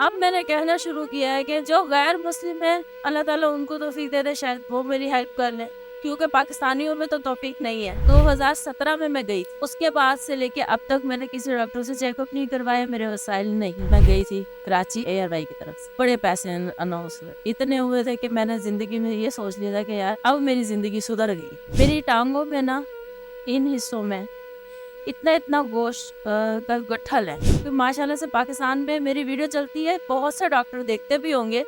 اب میں نے کہنا شروع کیا ہے کہ جو غیر مسلم ہیں اللہ تعالیٰ ان کو توفیق دے دے، شاید وہ میری ہیلپ کر لیں، کیونکہ پاکستانیوں میں تو توفیق نہیں ہے۔ 2017 میں گئی تھی، اس کے بعد سے لے کے اب تک میں نے کسی ڈاکٹر سے چیک اپ نہیں کروایا، میرے وسائل نہیں۔ میں گئی تھی کراچی ARY کی طرف سے، بڑے پیسے اناؤنس ہوئے، اتنے ہوئے تھے کہ میں نے زندگی میں یہ سوچ لیا تھا کہ یار اب میری زندگی سدھر گئی۔ میری ٹانگوں میں نا ان حصوں میں اتنا گوشت کا گٹھل ہے، کہ ماشاءاللہ سے پاکستان میں میری ویڈیو چلتی ہے، بہت سے ڈاکٹر دیکھتے بھی ہوں گے،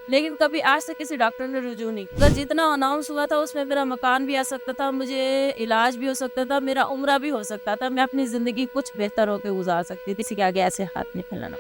لیکن کبھی آج تک کسی ڈاکٹر نے رجوع نہیں کیا۔ جتنا اناؤنس ہوا تھا اس میں میرا مکان بھی آ سکتا تھا، مجھے علاج بھی ہو سکتا تھا، میرا عمرہ بھی ہو سکتا تھا، میں اپنی زندگی کچھ بہتر ہو کے گزار سکتی تھی۔ کسی کے آگے ایسے ہاتھ نہیں پھیلانا۔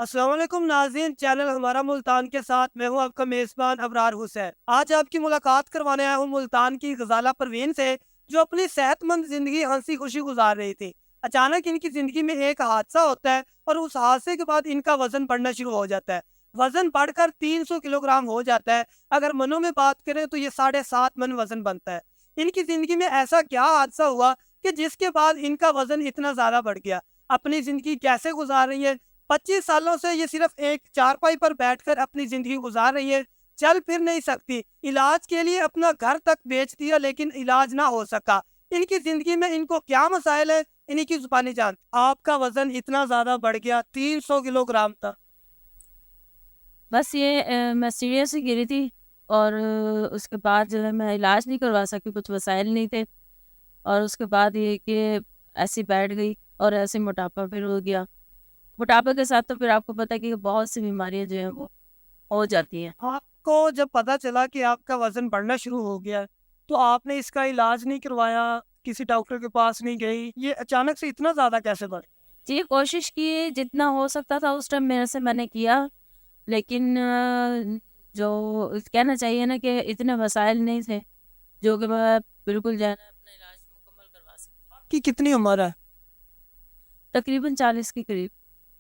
السلام علیکم ناظرین، چینل ہمارا ملتان کے ساتھ میں ہوں آپ کا میزبان ابرار حسین۔ آج آپ کی ملاقات کروانے آیا ہوں ملتان کی غزالہ پروین سے، جو اپنی صحت مند زندگی ہنسی خوشی گزار رہی تھی۔ اچانک ان کی زندگی میں ایک حادثہ ہوتا ہے اور اس حادثے کے بعد ان کا وزن بڑھنا شروع ہو جاتا ہے۔ وزن بڑھ کر 300 کلو گرام ہو جاتا ہے۔ اگر منوں میں بات کریں تو یہ 7.5 من وزن بنتا ہے۔ ان کی زندگی میں ایسا کیا حادثہ ہوا کہ جس کے بعد ان کا وزن اتنا زیادہ بڑھ گیا؟ اپنی زندگی کیسے گزار رہی ہے؟ 25 سالوں سے یہ صرف ایک چارپائی پر بیٹھ کر اپنی زندگی گزار رہی ہے، چل پھر نہیں سکتی، علاج کے لیے اپنا گھر تک بیچ دیا لیکن علاج نہ ہو سکا۔ ان کی زندگی میں ان کو کیا مسائل ہے، انہی کی زبانی جان۔ آپ کا وزن اتنا زیادہ بڑھ گیا 300 کلو گرام تک۔ بس یہ میں سیریس ہی گری تھی، اور اس کے بعد جو ہے میں علاج نہیں کروا سکی، کچھ وسائل نہیں تھے، اور اس کے بعد یہ کہ ایسی بیٹھ گئی اور ایسے موٹاپا پھر ہو گیا۔ موٹاپے کے ساتھ تو پھر آپ کو پتہ ہے کہ بہت سی بیماریاں جو ہیں وہ ہو جاتی ہیں۔ آپ کو جب پتا چلا کہ آپ کا وزن بڑھنا شروع ہو گیا تو آپ نے اس کا علاج نہیں کروایا، کسی ڈاکٹر کے پاس نہیں گئی؟ یہ اچانک سے اتنا زیادہ کیسے بڑھ؟ جی کوشش کی جتنا ہو سکتا تھا اس ٹائم میرے سے میں نے کیا، لیکن جو کہنا چاہیے نا کہ اتنے وسائل نہیں تھے جو کہ میں بالکل جو ہے نا اپنا علاج مکمل کروا سکتی۔ آپ کی کتنی عمر ہے؟ تقریباً 40 کے قریب۔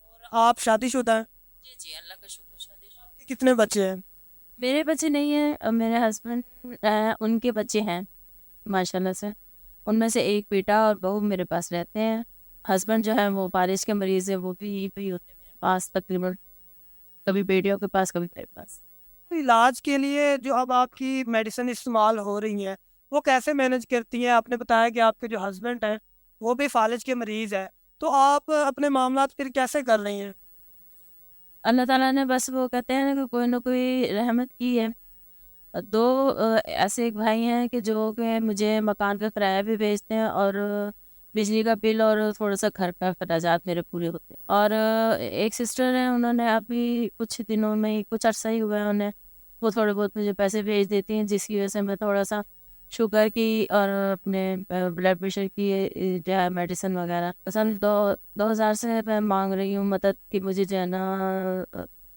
اور آپ شادی شدہ ہیں؟ جی جی اللہ کا شکر، شادی شدہ۔ آپ کے کتنے بچے ہیں؟ میرے بچے نہیں ہیں، میرے ہسبینڈ ان کے بچے ہیں ماشاءاللہ سے، ان میں سے ایک بیٹا اور بہو میرے پاس رہتے ہیں۔ ہسبینڈ جو ہے وہ فالج کے مریض ہے، وہ بھی یہیں پہ ہی ہوتے ہیں میرے پاس، تقریباً کبھی بیٹیوں کے پاس کبھی میرے پاس۔ علاج کے لیے جو اب آپ کی میڈیسن استعمال ہو رہی ہیں وہ کیسے مینج کرتی ہیں؟ آپ نے بتایا کہ آپ کے جو ہسبینڈ ہیں وہ بھی فالج کے مریض ہیں، تو آپ اپنے معاملات پھر کیسے کر رہی ہیں؟ اللہ تعالیٰ نے بس وہ کہتے ہیں کہ کوئی نہ کوئی رحمت کی ہے۔ دو ایسے ایک بھائی ہیں کہ جو کہ مجھے مکان کا کرایہ بھی بھیجتے ہیں، اور بجلی کا بل اور تھوڑا سا گھر کا اخراجات میرے پورے ہوتے ہیں۔ اور ایک سسٹر ہیں، انہوں نے ابھی کچھ دنوں میں ہی، کچھ عرصہ ہی ہوا ہے انہیں، وہ تھوڑے بہت مجھے پیسے بھیج دیتی ہیں، جس کی وجہ سے میں تھوڑا سا شوگر کی اور اپنے بلڈ پریشر کی جو ہے میڈیسن وغیرہ سن 2000 سے میں مانگ رہی ہوں مدد کہ مجھے جو ہے نا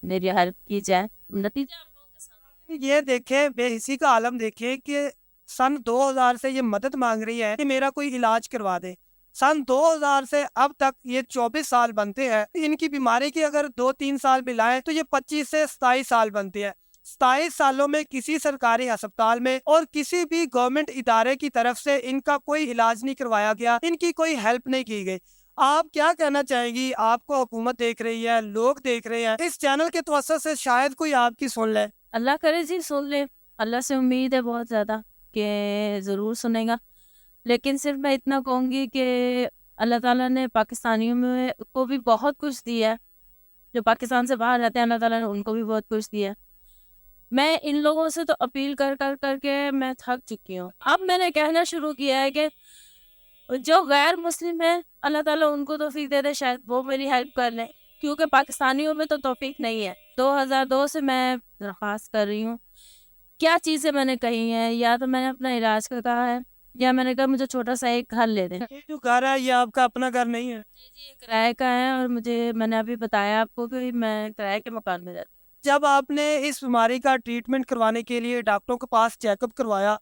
میری ہیلپ کی جائے۔ نتیجہ آپ لوگوں کے سامنے یہ دیکھیں، بے حسی کا عالم دیکھیں کہ سن 2000 سے یہ مدد مانگ رہی ہے کہ میرا کوئی علاج کروا دے۔ سن 2000 سے اب تک یہ 24 سال بنتے ہیں۔ ان کی بیماری کی اگر 2-3 سال ملائیں تو یہ 25 سے 27 سال بنتے ہیں۔ 27 سالوں میں کسی سرکاری ہسپتال میں اور کسی بھی گورنمنٹ ادارے کی طرف سے ان کا کوئی علاج نہیں کروایا گیا، ان کی کوئی ہیلپ نہیں کی گئی۔ آپ کیا کہنا چاہیں گی؟ آپ کو حکومت دیکھ رہی ہے، لوگ دیکھ رہے ہیں، اس چینل کے توسط سے شاید کوئی آپ کی سن لے۔ اللہ کرے جی سن لے، اللہ سے امید ہے بہت زیادہ کہ ضرور سنے گا، لیکن صرف میں اتنا کہوں گی کہ اللہ تعالیٰ نے پاکستانیوں میں کو بھی بہت کچھ دیا ہے، جو پاکستان سے باہر رہتے ہیں اللہ تعالیٰ نے ان کو بھی بہت کچھ دیا ہے۔ میں ان لوگوں سے تو اپیل کر کے میں تھک چکی ہوں۔ اب میں نے کہنا شروع کیا ہے کہ جو غیر مسلم ہیں اللہ تعالیٰ ان کو توفیق دے دے، شاید وہ میری ہیلپ کر لیں، کیونکہ پاکستانیوں میں تو توفیق نہیں ہے۔ 2002 سے میں درخواست کر رہی ہوں، کیا چیزیں میں نے کہی ہیں، یا تو میں نے اپنا علاج کا کہا ہے، یا میں نے کہا مجھے چھوٹا سا ایک گھر لے دیں۔ یہ جو گھر ہے یہ آپ کا اپنا گھر نہیں ہے؟ نہیں جی، یہ کرائے کا ہے، اور میں نے ابھی بتایا آپ کو کہ میں کرائے کے مکان میں رہتی ہوں۔ جب آپ نے اس بیماری کا ٹریٹمنٹ کروانے کے لیے ڈاکٹروں کے پاس چیک اپ کروایا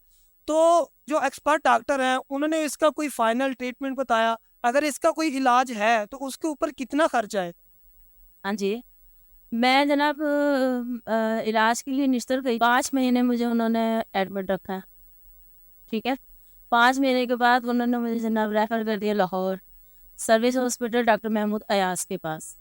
تو جو ایکسپرٹ ڈاکٹر ہیں انہوں نے اس کا کوئی فائنل ٹریٹمنٹ بتایا؟ اگر اس کا کوئی علاج ہے تو اس کے اوپر کتنا خرچہ ہے؟ ہاں جی، میں جناب علاج کے لیے نشتر گئی. 5 مہینے مجھے انہوں نے ایڈمٹ رکھا. ٹھیک ہے. 5 مہینے کے بعد انہوں نے مجھے جناب ریفر کر دیا Lahore service hospital doctor Mahmood Ayaz کے پاس.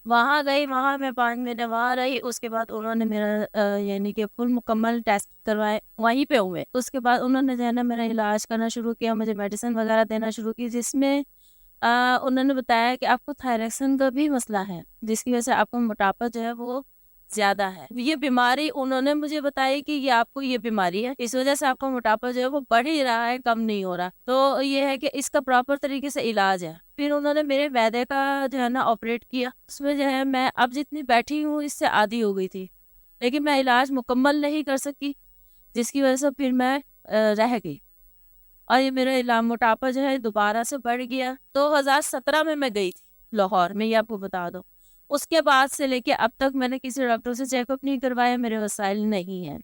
وہاں گئی, وہاں میں 5 مہینے وہاں رہی. اس کے بعد انہوں نے میرا یعنی کہ فل مکمل ٹیسٹ کروائے, وہیں پہ ہوئے. اس کے بعد انہوں نے جو ہے نا میرا علاج کرنا شروع کیا, مجھے میڈیسن وغیرہ دینا شروع کی, جس میں انہوں نے بتایا کہ آپ کو تھائرائکسن کا بھی مسئلہ ہے, جس کی وجہ سے آپ کو موٹاپا جو ہے وہ زیادہ ہے. یہ بیماری انہوں نے مجھے بتائی کہ یہ آپ کو یہ بیماری ہے, اس وجہ سے آپ کا موٹاپا جو ہے وہ بڑھ ہی رہا ہے, کم نہیں ہو رہا. تو یہ ہے کہ اس کا پراپر طریقے سے علاج ہے. پھر انہوں نے میرے معدے کا جو ہے نا آپریٹ کیا. اس میں جو ہے میں اب جتنی بیٹھی ہوں اس سے عادی ہو گئی تھی, لیکن میں علاج مکمل نہیں کر سکی, جس کی وجہ سے پھر میں رہ گئی. اور یہ میرا موٹاپا جو ہے دوبارہ سے بڑھ گیا. 2017 میں گئی تھی لاہور میں, یہ آپ کو بتا دو. اس کے بعد سے لے کے اب تک میں نے کسی ڈاکٹر سے چیک اپ نہیں کروایا. میرے وسائل نہیں ہیں,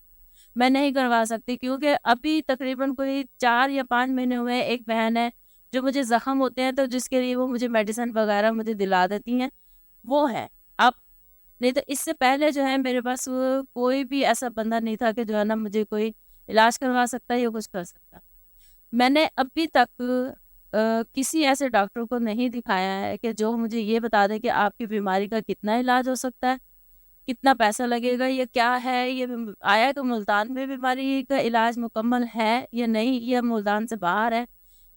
میں نہیں کروا سکتی, کیونکہ ابھی تقریباً کوئی 4 یا 5 مہینے ہوئے. ایک بہن ہے جو مجھے زخم ہوتے ہیں تو جس کے لیے وہ مجھے میڈیسن وغیرہ مجھے دلا دیتی ہیں, وہ ہے. اب نہیں تو اس سے پہلے جو ہے میرے پاس کوئی بھی ایسا بندہ نہیں تھا کہ جو ہے نا مجھے کوئی علاج کروا سکتا یا کچھ کر سکتا. میں نے ابھی تک کسی ایسے ڈاکٹر کو نہیں دکھایا ہے کہ جو مجھے یہ بتا دے کہ آپ کی بیماری کا کتنا علاج ہو سکتا ہے, کتنا پیسہ لگے گا, یہ کیا ہے, یہ آیا کہ ملتان میں بیماری کا علاج مکمل ہے یا نہیں, یہ ملتان سے باہر ہے,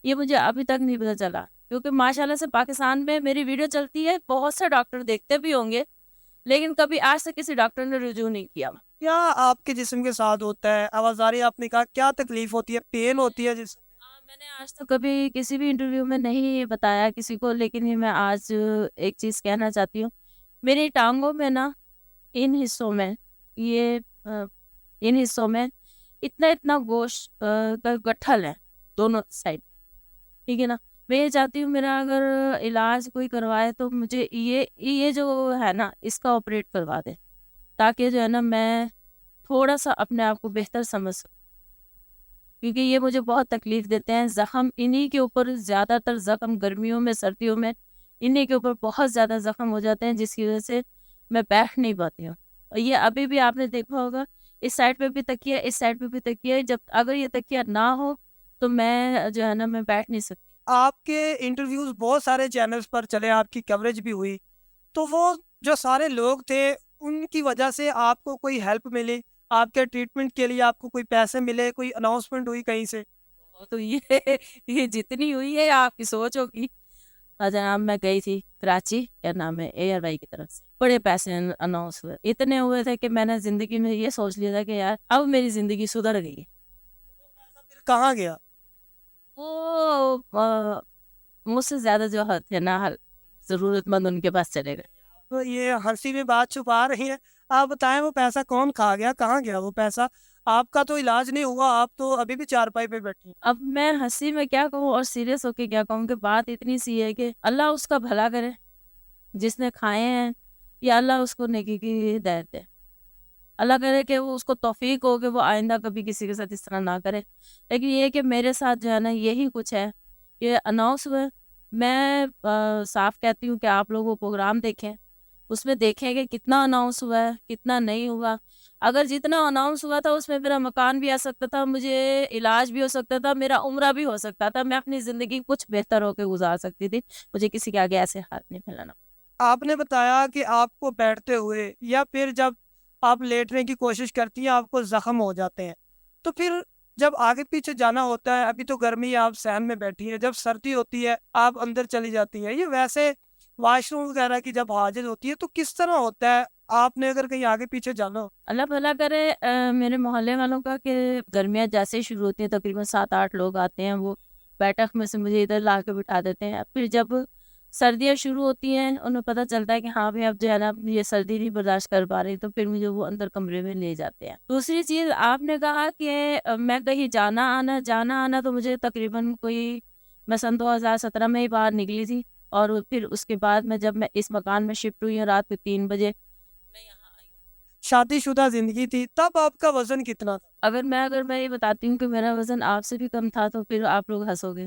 یہ مجھے ابھی تک نہیں پتہ چلا. کیونکہ ماشاءاللہ سے پاکستان میں میری ویڈیو چلتی ہے, بہت سے ڈاکٹر دیکھتے بھی ہوں گے, لیکن کبھی آج تک کسی ڈاکٹر نے رجوع نہیں کیا. کیا آپ کے جسم کے ساتھ ہوتا ہے؟ آوازاری آپ نے کہا, کیا تکلیف ہوتی ہے, پین ہوتی ہے جسم؟ میں نے آج تک کبھی کسی بھی انٹرویو میں نہیں بتایا کسی کو, لیکن یہ میں آج ایک چیز کہنا چاہتی ہوں. میری ٹانگوں میں نا ان حصوں میں اتنا گوشت کا گٹھل ہے دونوں سائڈ. ٹھیک ہے نا. میں یہ چاہتی ہوں میرا اگر علاج کوئی کروائے تو مجھے یہ جو ہے نا اس کا آپریٹ کروا دے, تاکہ جو ہے نا میں تھوڑا سا اپنے آپ کو بہتر سمجھ سکوں, کیونکہ یہ مجھے بہت تکلیف دیتے ہیں. زخم انہی کے اوپر, زیادہ تر زخم گرمیوں میں سردیوں میں انہی کے اوپر بہت زیادہ زخم ہو جاتے ہیں, جس کی وجہ سے میں بیٹھ نہیں پاتی ہوں. اور یہ ابھی بھی آپ نے دیکھا ہوگا, اس سائڈ پہ بھی تکیہ, اس سائڈ پہ بھی تکیہ. جب اگر یہ تکیہ نہ ہو تو میں جو ہے نا میں بیٹھ نہیں سکتی. آپ کے انٹرویوز بہت سارے چینلز پر چلے, آپ کی کوریج بھی ہوئی, تو وہ جو سارے لوگ تھے ان کی وجہ سے آپ کو کوئی ہیلپ ملی, آپ کے ٹریٹمنٹ کے لیے آپ کو کوئی پیسے ملے, کوئی اناؤنسمنٹ ہوئی کہیں سے؟ تو یہ جتنی ہوئی ہے آپ کی سوچ ہوگی. جناب میں گئی تھی کراچی, کیا نام ہے, اے آر وائی کی طرف سے بڑے پیسے اناؤنس ہوئے, اتنے ہوئے تھے کہ میں نے زندگی میں یہ سوچ لیا تھا کہ یار اب میری زندگی سدھر گئی ہے. پھر کہاں گیا؟ وہ مجھ سے زیادہ جو تھے نا ضرورت مند, ان کے پاس چلے گئے. تو یہ ہنسی میں بات چھپا رہی ہیں, آپ بتائیں وہ پیسہ کون کھا گیا, کہاں گیا وہ پیسہ؟ آپ کا تو علاج نہیں ہوا, آپ تو ابھی بھی چارپائی پہ بیٹھے ہیں. اب میں ہنسی میں کیا کہوں اور سیریس ہو کے کیا کہوں, کہ بات اتنی سی ہے کہ اللہ اس کا بھلا کرے جس نے کھائے ہیں, یا اللہ اس کو نیکی کی ہدایت دے. اللہ کرے کہ وہ اس کو توفیق ہو کہ وہ آئندہ کبھی کسی کے ساتھ اس طرح نہ کرے. لیکن یہ کہ میرے ساتھ جو ہے نا یہی کچھ ہے. یہ اناؤنس ہوئے, میں صاف کہتی ہوں کہ آپ لوگ وہ پروگرام دیکھیں, اس میں دیکھیں کہ کتنا اناؤنس ہوا ہے, کتنا نہیں ہوا. اگر جتنا اناؤنس ہوا تھا اس میں میرا مکان بھی آ سکتا تھا, مجھے علاج بھی ہو سکتا تھا, میرا عمرہ بھی ہو سکتا تھا, میں اپنی زندگی کچھ بہتر ہو کے گزار سکتی تھی. مجھے کسی کے آگے ایسے ہاتھ نہیں پھیلانا. آپ نے بتایا کہ آپ کو بیٹھتے ہوئے یا پھر جب آپ لیٹنے کی کوشش کرتی ہیں آپ کو زخم ہو جاتے ہیں, تو پھر جب آگے پیچھے جانا ہوتا ہے, ابھی تو گرمی آپ سہن میں بیٹھی ہیں, جب سردی ہوتی ہے آپ اندر چلی جاتی ہیں, یہ ویسے واش روم وغیرہ کی جب حاجت ہوتی ہے تو کس طرح ہوتا ہے آپ نے اگر کہیں آگے پیچھے جانا ہو؟ اللہ بھلا کرے میرے محلے والوں کا کہ گرمیاں جیسے ہی شروع ہوتی ہیں تقریباً 7-8 لوگ آتے ہیں, وہ بیٹھک میں سے مجھے ادھر لا کے بٹھا دیتے ہیں. پھر جب سردیاں شروع ہوتی ہیں انہیں پتہ چلتا ہے کہ ہاں بھائی اب جو ہے نا یہ سردی نہیں برداشت کر پا رہی, تو پھر مجھے وہ اندر کمرے میں لے جاتے ہیں. دوسری چیز آپ نے کہا کہ میں کہیں جانا آنا, تو مجھے تقریباً کوئی میں سن 2017 میں ہی باہر نکلی تھی, اور پھر اس کے بعد میں جب میں اس مکان میں شفٹ ہوئی ہوں رات کو 3 بجے میں یہاں آئی ہوں. شادی شدہ زندگی تھی, تب آپ کا وزن کتنا تھا؟ اگر میں یہ بتاتی ہوں کہ میرا وزن آپ سے بھی کم تھا تو پھر آپ لوگ ہنسو گے.